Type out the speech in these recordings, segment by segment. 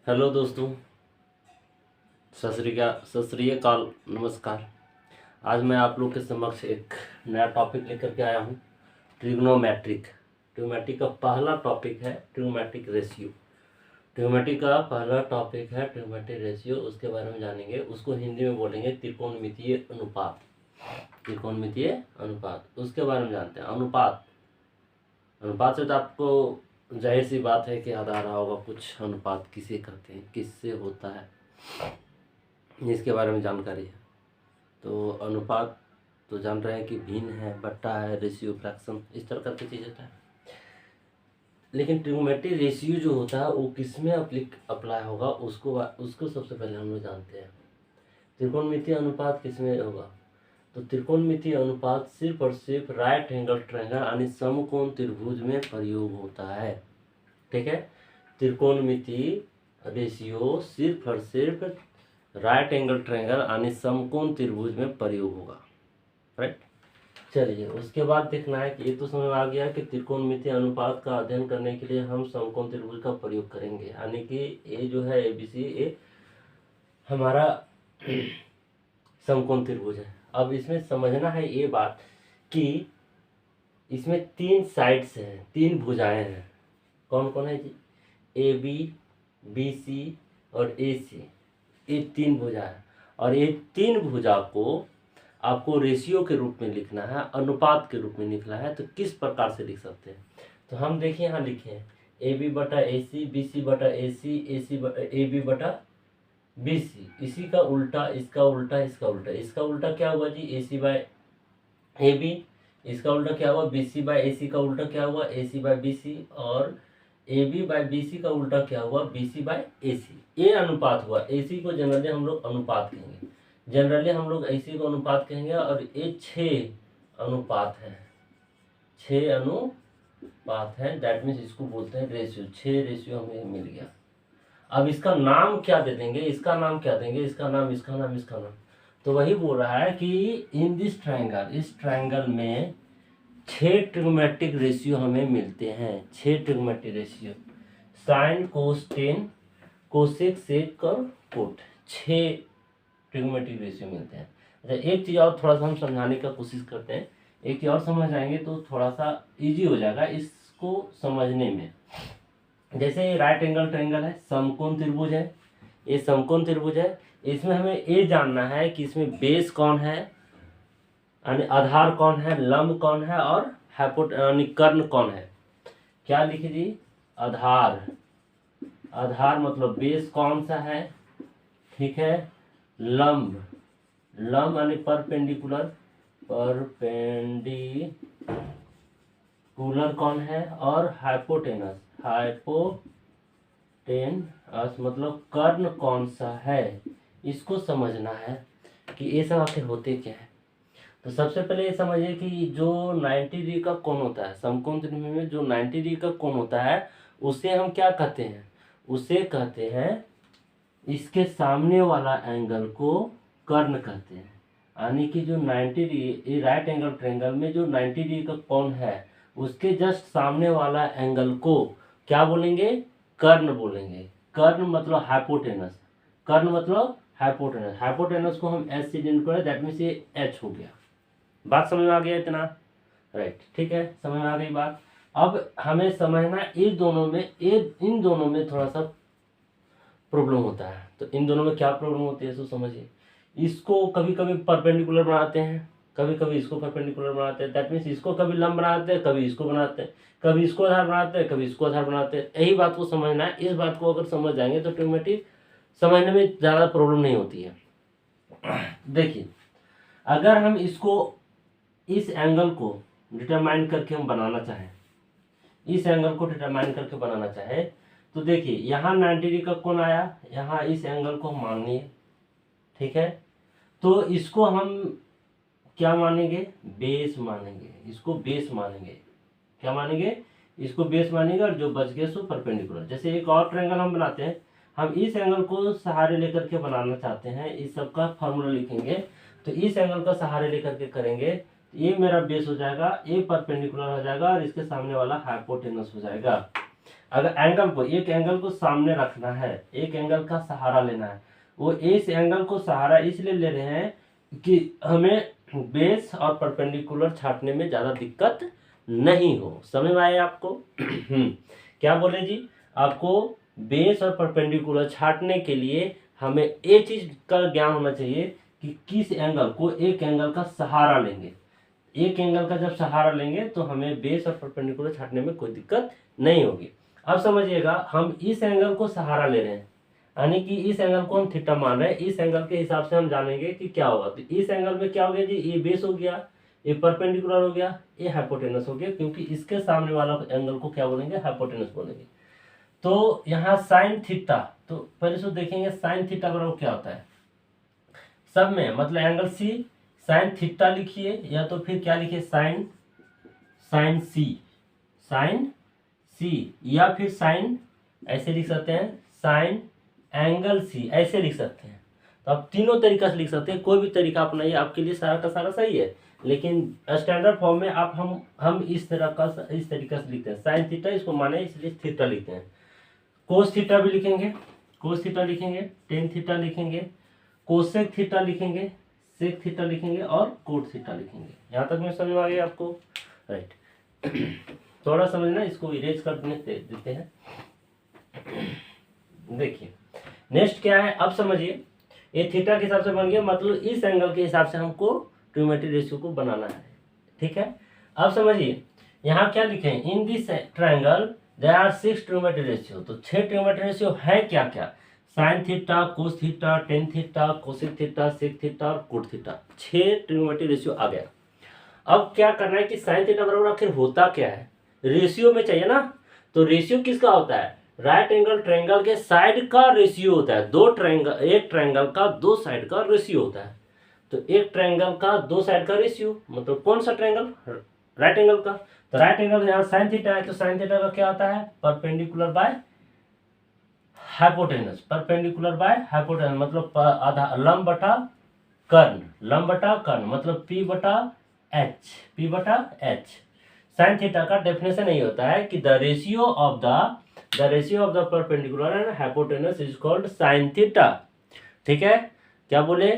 Hello दोस्तों, सत श्री अकाल, नमस्कार। आज मैं आप लोग के समक्ष एक नया टॉपिक लेकर के आया हूँ। ट्रिग्नोमेट्रिक ट्रिग्नोमेट्रिक का पहला टॉपिक है ट्रिग्नोमेट्रिक रेशियो। ट्रिग्नोमेट्रिक का पहला टॉपिक है ट्रिग्नोमेट्रिक रेशियो। उसके बारे में जानेंगे। उसको हिंदी में बोलेंगे त्रिकोणमितीय अनुपात। त्रिकोणमितीय अनुपात उसके बारे में जानते हैं। अनुपात से तो आपको जाहिर सी बात है कि याद आ रहा होगा कुछ। अनुपात किसे कहते हैं, किससे होता है, इसके बारे में जानकारी है। तो अनुपात तो जान रहे हैं कि भिन्न है, बट्टा है, रेशियो, फ्रैक्शन, इस तरह की चीज़ होता है। लेकिन ट्रिग्नोमेट्रिक रेशियो जो होता है वो किस में अप्लाई होगा, उसको सबसे पहले हम लोग जानते हैं। त्रिकोणमितीय अनुपात किस में होगा? तो त्रिकोणमितीय अनुपात सिर्फ और सिर्फ राइट एंगल ट्रायंगल यानी समकोण त्रिभुज में प्रयोग होता है। ठीक है, त्रिकोणमितीय रेशियो सिर्फ और सिर्फ राइट एंगल ट्रायंगल यानी समकोण त्रिभुज में प्रयोग होगा। राइट, चलिए उसके बाद देखना है कि ये तो समझ में आ गया कि त्रिकोणमितीय अनुपात का अध्ययन करने के लिए हम समकोण त्रिभुज का प्रयोग करेंगे। यानी कि ये जो है ABC, ये हमारा समकोण त्रिभुज है। अब इसमें समझना है ये बात कि इसमें तीन साइड्स हैं, तीन भुजाएं हैं। कौन कौन है जी? AB, BC और AC, ये तीन भुजा है। और ये तीन भुजा को आपको रेशियो के रूप में लिखना है, अनुपात के रूप में लिखना है। तो किस प्रकार से लिख सकते हैं? तो हम देखिए यहाँ लिखे हैं AB बटा AC, BC बटा AC, AB बटा BC। इसी का उल्टा, इसका उल्टा, इसका उल्टा। इसका उल्टा क्या हुआ जी? AC bye AB। इसका उल्टा क्या हुआ? BC बाय AC का उल्टा क्या हुआ? AC by BC। और AB बाय BC का उल्टा क्या हुआ? BC by AC। ये अनुपात हुआ। AC को जनरली हम लोग अनुपात कहेंगे। AC को अनुपात कहेंगे। और ये 6 अनुपात है, 6 अनुपात है। दैट मीन्स इसको बोलते हैं रेशियो। 6 रेशियो हमें मिल गया। अब इसका नाम क्या दे देंगे? इसका नाम क्या देंगे? इसका नाम, इसका नाम, इसका नाम। तो वही बोल रहा है कि इन दिस ट्रायंगल, इस ट्रायंगल में 6 ट्रिग्नोमेट्रिक रेशियो हमें मिलते हैं। 6 ट्रिग्नोमेट्रिक रेशियो, साइन, कोस, टेन, कोसेक, सेक और कोट। 6 ट्रिग्नोमेट्रिक रेशियो मिलते हैं। अच्छा, एक चीज़ और थोड़ा सा हम समझाने का कोशिश करते हैं। एक चीज़ और समझ आएंगे तो थोड़ा सा इजी हो जाएगा इसको समझने में। जैसे राइट एंगल ट्रायंगल है, समकोण त्रिभुज है, ये समकोण त्रिभुज है। इसमें हमें ये जानना है कि इसमें बेस कौन है, यानी आधार कौन है, लंब कौन है और यानी कर्ण कौन है। क्या लिखे जी? आधार। आधार मतलब बेस कौन सा है, ठीक है। लंब यानी परपेंडिकुलर कौन है। और हाइपोटेनस मतलब कर्ण कौन सा है। इसको समझना है कि ये सब आखिर होते क्या है। तो सबसे पहले ये समझिए कि जो 90 डिग्री का कोण होता है, समकोण त्रिभुज में जो 90 डिग्री का कोण होता है, उसे हम क्या कहते हैं? उसे कहते हैं, इसके सामने वाला एंगल को कर्ण कहते हैं। यानी कि जो 90 डिग्री राइट एंगल ट्रायंगल में जो 90 डिग्री का कोण है, उसके जस्ट सामने वाला एंगल को क्या बोलेंगे? कर्ण बोलेंगे। कर्ण मतलब हाइपोटेनस। कर्ण मतलब हाइपोटेनस। हाइपोटेनस को हम एच से डिनोट करें, दैट मीन्स ये एच हो गया। बात समझ में आ गया इतना? राइट, ठीक है, समझ में आ गई बात। अब हमें समझना इन दोनों में थोड़ा सा प्रॉब्लम होता है। तो इन दोनों में क्या प्रॉब्लम होती है सो समझिए। इसको कभी कभी परपेंडिकुलर बनाते हैं, कभी कभी इसको परपेंडिकुलर बनाते हैं। दैट मीन्स इसको कभी लंब बनाते हैं, कभी इसको बनाते हैं, कभी इसको आधार बनाते हैं, कभी इसको आधार बनाते हैं। यही बात को समझना है। इस बात को अगर समझ जाएंगे तो ट्रिग्नोमेट्री समझने में ज़्यादा प्रॉब्लम नहीं होती है। देखिए, अगर हम इसको, इस एंगल को डिटरमाइन करके हम बनाना चाहें, इस एंगल को डिटरमाइन करके बनाना चाहे, तो देखिए यहाँ 90 डिग्री का कोण आया, यहाँ इस एंगल को हम मान लिए, ठीक है। तो इसको हम क्या मानेंगे? बेस मानेंगे। इसको बेस मानेंगे। क्या मानेंगे? इसको बेस मानेंगे। और जो बच गए सो परपेंडिकुलर। जैसे एक और ट्रायंगल हम बनाते हैं, हम इस एंगल को सहारे लेकर के बनाना चाहते हैं, इस सब का फॉर्मूला लिखेंगे। तो इस एंगल का सहारे लेकर के करेंगे, ये मेरा बेस हो जाएगा, ये परपेंडिकुलर हो जाएगा और इसके सामने वाला हाइपोटेनस हो जाएगा। अगर एंगल को, एक एंगल को सामने रखना है, एक एंगल का सहारा लेना है, वो इस एंगल को सहारा इसलिए ले रहे हैं कि हमें बेस और परपेंडिकुलर छांटने में ज़्यादा दिक्कत नहीं हो। समझ में आए आपको? क्या बोले जी, आपको बेस और परपेंडिकुलर छांटने के लिए हमें एक चीज का ज्ञान होना चाहिए कि किस एंगल को, एक एंगल का सहारा लेंगे। एक एंगल का जब सहारा लेंगे तो हमें बेस और परपेंडिकुलर छांटने में कोई दिक्कत नहीं होगी। अब समझिएगा, हम इस एंगल को सहारा ले रहे हैं, यानी कि इस एंगल को हम थीटा मान रहे हैं। इस एंगल के हिसाब से हम जानेंगे कि क्या होगा। तो इस एंगल में क्या हो गया जी, ये बेस हो गया, ये परपेंडिकुलर हो गया, ये हाइपोटेनस हो गया, क्योंकि इसके सामने वाला एंगल को क्या बोलेंगे, हाइपोटेनस बोलेंगे। तो यहाँ साइन थीटा, तो पहले से देखेंगे साइन थीटा बराबर क्या होता है सब में, मतलब एंगल सी साइन थीटा लिखिए, या तो फिर क्या लिखिए, साइन साइन सी, साइन सी, या फिर साइन ऐसे लिख सकते हैं, साइन एंगल सी ऐसे लिख सकते हैं। तो आप तीनों तरीका से लिख सकते हैं, कोई भी तरीका अपनाइए, आपके लिए सारा का सारा सही है। लेकिन स्टैंडर्ड फॉर्म में आप हम इस तरह का, इस तरीका से लिखते हैं, साइन थीटा इसको माने इसलिए थीटा लिखते हैं। कोस थीटा भी लिखेंगे, कोस थीटा लिखेंगे, टेन थीटा लिखेंगे, कोसेक थीटा लिखेंगे, सेक थीटा लिखेंगे और कोट थीटा लिखेंगे। यहाँ तक में समझ में आ गया आपको? राइट। थोड़ा समझना, इसको इरेज कर देते हैं। देखिए नेक्स्ट क्या है, अब समझिए, ये थीटा के हिसाब से बन गया, मतलब इस एंगल के हिसाब से हमको ट्रिग्नोमेट्री रेशियो को बनाना है। ठीक है, अब समझिए यहाँ क्या लिखे, in this triangle there are 6 trigonometry ratio. तो 6 ट्रिग्नोमेट्री रेशियो है क्या क्या, sine theta, cos theta, tan theta, cosec theta, sec theta और कोट थीटा, 6 ट्रिग्नोमेट्री रेशियो आ गया। अब क्या करना है कि साइन थीटा बराबर आखिर होता क्या है, रेशियो में चाहिए ना। तो रेशियो किसका होता है, राइट एंगल ट्रायंगल के साइड का रेशियो होता है। दो ट्रायंगल, एक ट्रायंगल का दो साइड का रेशियो होता है। तो एक ट्रायंगल का दो साइड का रेशियो मतलब कौन सा ट्रायंगल, राइट एंगल का। तो राइट एंगल यहाँ साइन थीटा है, तो साइन थीटा का क्या होता है, perpendicular by hypotenuse, perpendicular by hypotenuse मतलब आधा लंब बटा कर्ण, लंब बटा कर्ण मतलब पी बटा एच, पी बटा एच। साइन थीटा का डेफिनेशन यही होता है कि the ratio of the perpendicular and hypotenuse is called sine theta. ठीक है, क्या बोले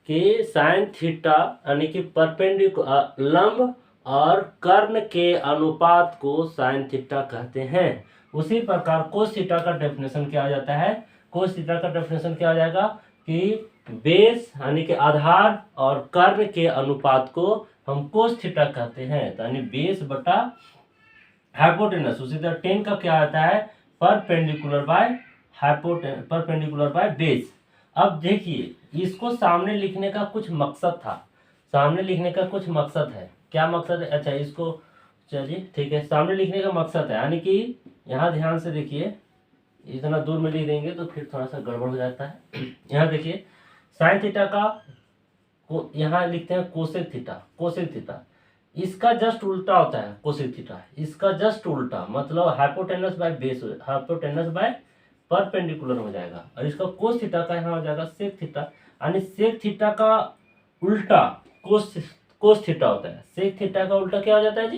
कि साइन थीटा यानी कि परपेंडिकुलर लंब और कर्ण के अनुपात को साइन थीटा कहते हैं। उसी प्रकार कोस थीटा का डेफिनेशन क्या हो जाता है, कोस थीटा का डेफिनेशन क्या हो जाएगा कि बेस यानी कि आधार और कर्ण के अनुपात को हम कोस थीटा कहते हैं, यानी बेस बटा हाइपोटेनस। उसी तरह टेन का क्या आता है, परपेंडिकुलर बाय बेस। अब देखिए इसको सामने लिखने का कुछ मकसद था, सामने लिखने का कुछ मकसद है, क्या मकसद है, अच्छा इसको चलिए ठीक है, सामने लिखने का मकसद है यानी कि यहाँ ध्यान से देखिए, इतना दूर में लिख देंगे तो फिर थोड़ा सा गड़बड़ हो जाता है। यहाँ देखिए साइन थीटा का यहाँ लिखते हैं कोसेक थीटा, कोसेक थीटा इसका जस्ट उल्टा होता है, कोसेक थीटा इसका जस्ट उल्टा मतलब hypotenuse by base, hypotenuse by perpendicular हो जाएगा। और इसका कोस थीटा का यहाँ हो जाएगा सेक थीटा, यानी सेक थीटा का उल्टा कोस थीटा होता है। सेक थीटा का उल्टा क्या हो जाता है जी,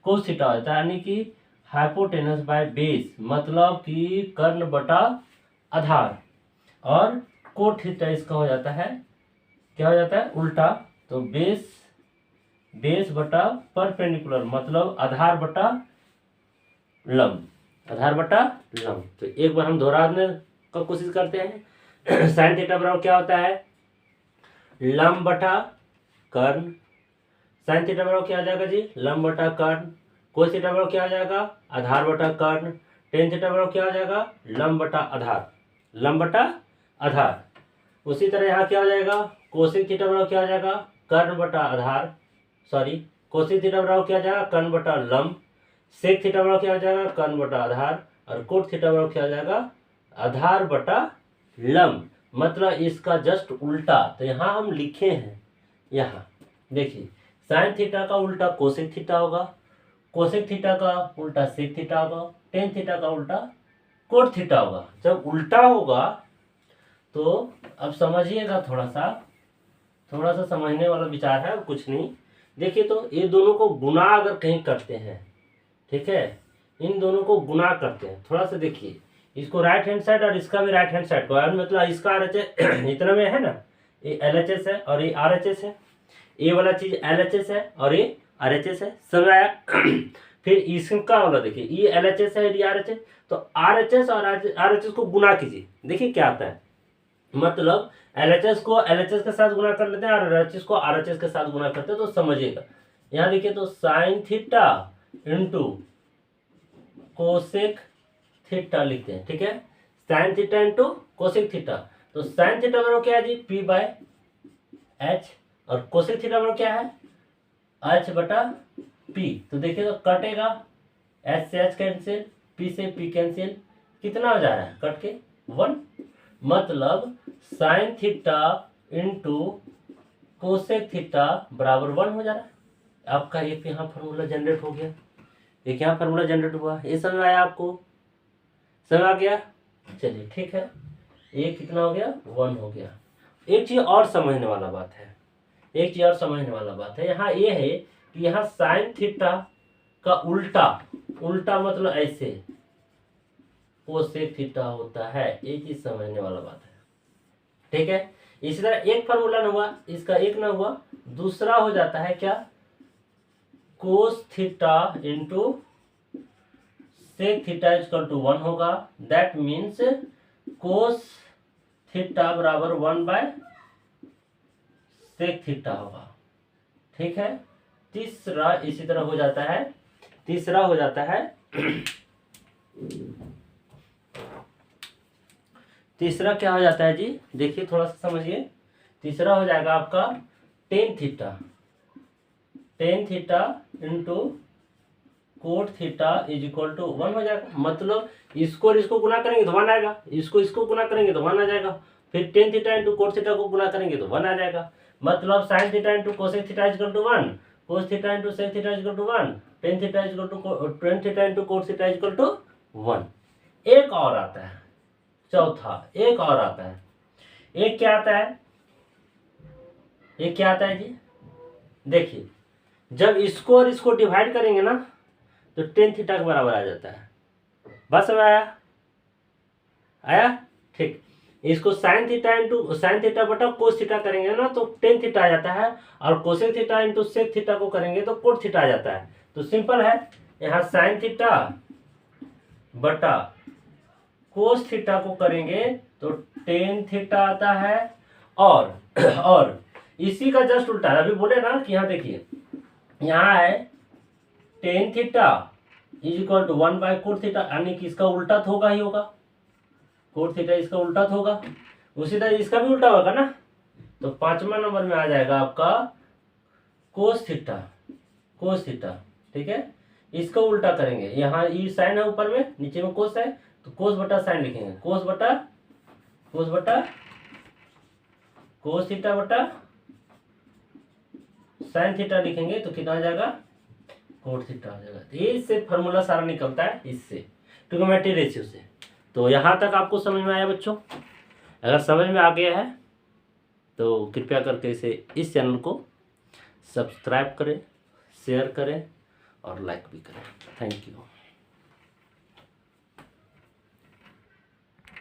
कोस थीटा हो जाता है, यानी कि हाइपोटेनस बाय बेस मतलब कि कर्ण बटा आधार। और कोट थीटा इसका हो जाता है, क्या हो जाता है उल्टा, तो बेस बटा परपेंडिकुलर मतलब आधार बटा लंब, आधार बटा लंब। तो एक बार हम दोहराने का कोशिश करते हैं। साइन थीटा बराबर क्या होता है, लंब बटा कर्ण, साइन थीटा बराबर क्या आ जाएगा जी, लंब बटा कर्ण। कोस थीटा बराबर क्या आ जाएगा, आधार बटा कर्ण। टेन थीटा बराबर क्या आ जाएगा, लंब बटा आधार, लंब बटा आधार। उसी तरह यहाँ क्या आ जाएगा, कोसेक थीटा बराबर क्या आ जाएगा, कर्ण बटा आधार, सॉरी कोसेक थीटा बराबर क्या आ जाएगा, कर्ण बटा लंब। सेक थीटा बराबर क्या आ जाएगा, कर्ण बटा आधार। और कोट थीटा बराबर क्या आ जाएगा, आधार बटा लंब, मतलब इसका जस्ट उल्टा। तो यहाँ हम लिखे हैं, यहाँ देखिए साइन थीटा का उल्टा कोसेक थीटा होगा, कोसेक थीटा का उल्टा सेक थीटा होगा, टेन थीटा का उल्टा कोट थीटा होगा। जब उल्टा होगा तो अब समझिएगा, थोड़ा सा समझने वाला विचार है, कुछ नहीं। देखिए तो ये दोनों को गुना अगर कहीं करते हैं, ठीक है, इन दोनों को गुना करते हैं। थोड़ा सा देखिए, इसको राइट हैंड साइड और इसका भी राइट हैंड साइड को, मतलब इसका RHS इतना में है ना, ये LHS है और ये RHS है, ये वाला चीज LHS है और ये RHS है, समझ आया? फिर इसका वाला देखिए, ये LHS है, ये RHS, तो RHS और RHS को गुना कीजिए, देखिए क्या आता है। मतलब LHS को LHS के साथ गुना कर लेते हैं और RHS को RHS के साथ गुना करते हैं, तो समझिएगा। यहाँ देखिए, तो sign theta into cosec theta लिखते हैं, ठीक है, sign theta into cosec theta. तो साइन थीटा बराबर क्या है जी, P/H, और कोसेक थीटा बराबर क्या है, H/P। तो देखिए, तो कटेगा, H से H कैंसिल, P से P कैंसिल, कितना हो जा रहा है कट के 1। मतलब sine theta into cosec theta बराबर 1 हो जा रहा है। आपका एक यहाँ फॉर्मूला जनरेट हो गया, एक यहाँ फॉर्मूला जनरेट हुआ, ये समझ आया आपको, समझ आ गया? चलिए ठीक है, ये कितना हो गया, 1 हो गया। एक चीज और समझने वाला बात है, एक चीज और समझने वाला बात है, यहाँ ये है कि यहाँ साइन थीटा का उल्टा, उल्टा मतलब ऐसे कोसेक थीटा होता है, ये चीज समझने वाला बात है, ठीक है। इसी तरह एक फार्मूला न हुआ, इसका एक ना हुआ, दूसरा हो जाता है क्या, cos theta into sec theta equal to 1 होगा। दैट मीन्स कोस थीटा बराबर 1 सेक थीटा होगा, ठीक है। तीसरा इसी तरह हो जाता है, तीसरा हो जाता है तीसरा क्या हो जाता है जी, देखिए थोड़ा सा समझिए। तीसरा हो जाएगा आपका tan theta, tan theta into cot theta is equal to 1 हो जाएगा। मतलब इसको और इसको गुना करेंगे तो 1 आएगा, इसको इसको गुना करेंगे तो 1 आ जाएगा, फिर tan theta into cot theta को गुना करेंगे तो 1 आ जाएगा। मतलब sine theta into cosec theta is equal to 1, cos theta into sec theta is equal to 1, tan theta is equal to tan theta into cot theta is equal to 1। एक और आता है, चौथा एक और आता है, एक क्या आता है, एक क्या आता है जी, देखिए जब इसको और इसको डिवाइड करेंगे ना तो टेन थीटा के बराबर आ जाता है। बस अब आया, आया, ठीक। इसको sign theta into sine theta बटा कोस थीटा करेंगे ना तो टेन थीटा आ जाता है, और cosec theta into sec theta को करेंगे तो कोट थीटा आ जाता है। तो सिंपल है, यहाँ साइन थीटा बटा कोस थीटा को करेंगे तो टेन थीटा आता है, और इसी का जस्ट उल्टा है, अभी बोले ना कि यहाँ देखिए, यहाँ है tan theta is equal to 1 by cot theta, यानी कि इसका उल्टा तो होगा ही होगा, कोट थीटा इसका उल्टा तो होगा, उसी तरह इसका भी उल्टा होगा ना। तो 5वां नंबर में आ जाएगा आपका कोस थीटा, कोस थीटा, ठीक है। इसका उल्टा करेंगे, यहाँ ये साइन है ऊपर में, नीचे में कोस है, तो कोस बटा साइन लिखेंगे, कोस बटा कोस बटा कोस थीटा बटा साइन थीटा लिखेंगे तो कितना आ जाएगा, कोट थीटा आ जाएगा। तो इससे फॉर्मूला सारा निकलता है, इससे ट्रिग्नोमेट्री रेशियो से। तो यहाँ तक आपको समझ में आया बच्चों? अगर समझ में आ गया है तो कृपया करके इस चैनल को सब्सक्राइब करें, शेयर करें और लाइक भी करें। Thank you.